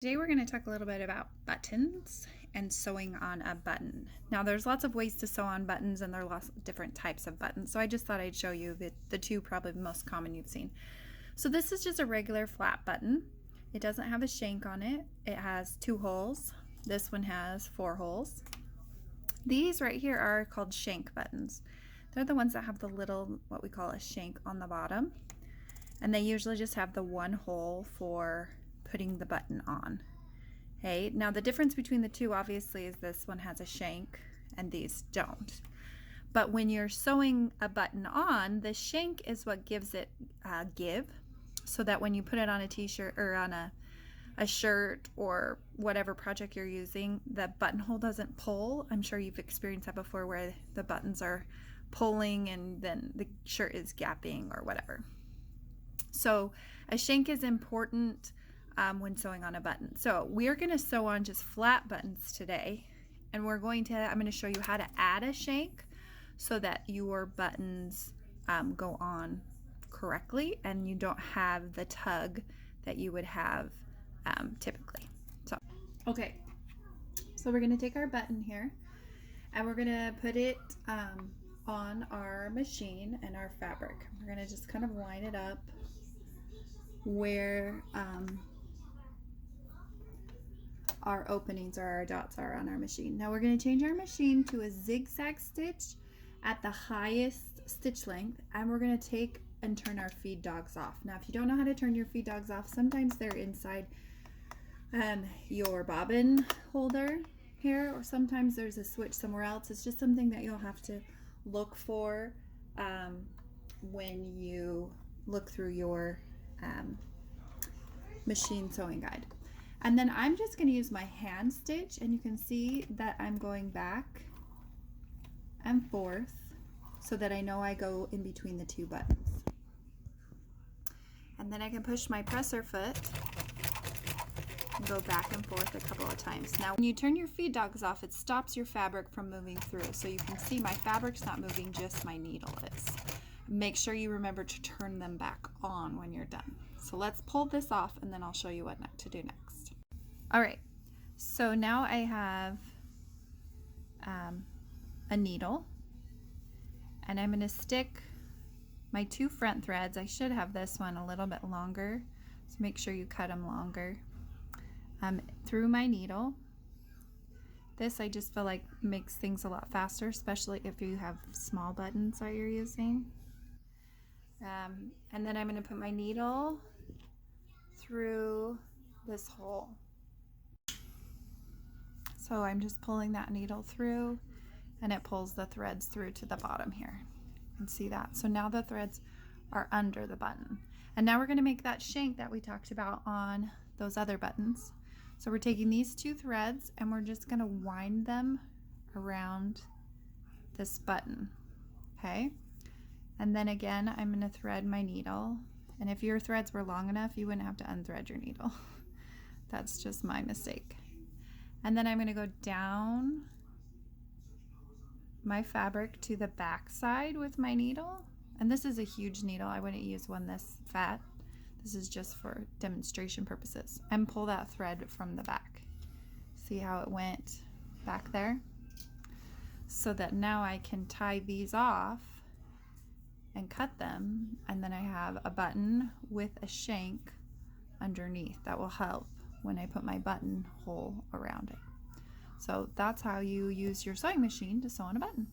Today we're going to talk a little bit about buttons and sewing on a button. Now there's lots of ways to sew on buttons and there are lots of different types of buttons. So I just thought I'd show you the two probably most common you've seen. So this is just a regular flat button. It doesn't have a shank on it. It has 2 holes. This one has 4 holes. These right here are called shank buttons. They're the ones that have the little, what we call a shank on the bottom. And they usually just have the 1 hole for putting the button on. Okay, now the difference between the two obviously is this one has a shank and these don't. But when you're sewing a button on, the shank is what gives it give, so that when you put it on a t-shirt or on a shirt or whatever project you're using, the buttonhole doesn't pull. I'm sure you've experienced that before where the buttons are pulling and then the shirt is gapping or whatever. So a shank is important when sewing on a button. So we're going to sew on just flat buttons today, and I'm going to show you how to add a shank so that your buttons go on correctly and you don't have the tug that you would have typically. So we're going to take our button here and we're going to put it on our machine and our fabric. We're going to just kind of line it up where our openings or our dots are on our machine. Now we're going to change our machine to a zigzag stitch at the highest stitch length, and we're going to take and turn our feed dogs off. Now if you don't know how to turn your feed dogs off, sometimes they're inside your bobbin holder here, or sometimes there's a switch somewhere else. It's just something that you'll have to look for when you look through your machine sewing guide. And then I'm just going to use my hand stitch, and you can see that I'm going back and forth so that I know I go in between the 2 buttons. And then I can push my presser foot and go back and forth a couple of times. Now when you turn your feed dogs off, it stops your fabric from moving through. So you can see my fabric's not moving, just my needle is. Make sure you remember to turn them back on when you're done. So let's pull this off and then I'll show you what to do next. All right, so now I have a needle, and I'm going to stick my 2 front threads. I should have this one a little bit longer, so make sure you cut them longer, through my needle. This I just feel like makes things a lot faster, especially if you have small buttons that you're using. And then I'm going to put my needle through this hole. So I'm just pulling that needle through, and it pulls the threads through to the bottom here. You can see that. So now the threads are under the button. And now we're going to make that shank that we talked about on those other buttons. So we're taking these 2 threads and we're just going to wind them around this button. Okay? And then again, I'm going to thread my needle. And if your threads were long enough, you wouldn't have to unthread your needle. That's just my mistake. And then I'm going to go down my fabric to the back side with my needle. And this is a huge needle. I wouldn't use one this fat. This is just for demonstration purposes. And pull that thread from the back. See how it went back there? So that now I can tie these off and cut them, and then I have a button with a shank underneath that will help when I put my buttonhole around it. So that's how you use your sewing machine to sew on a button.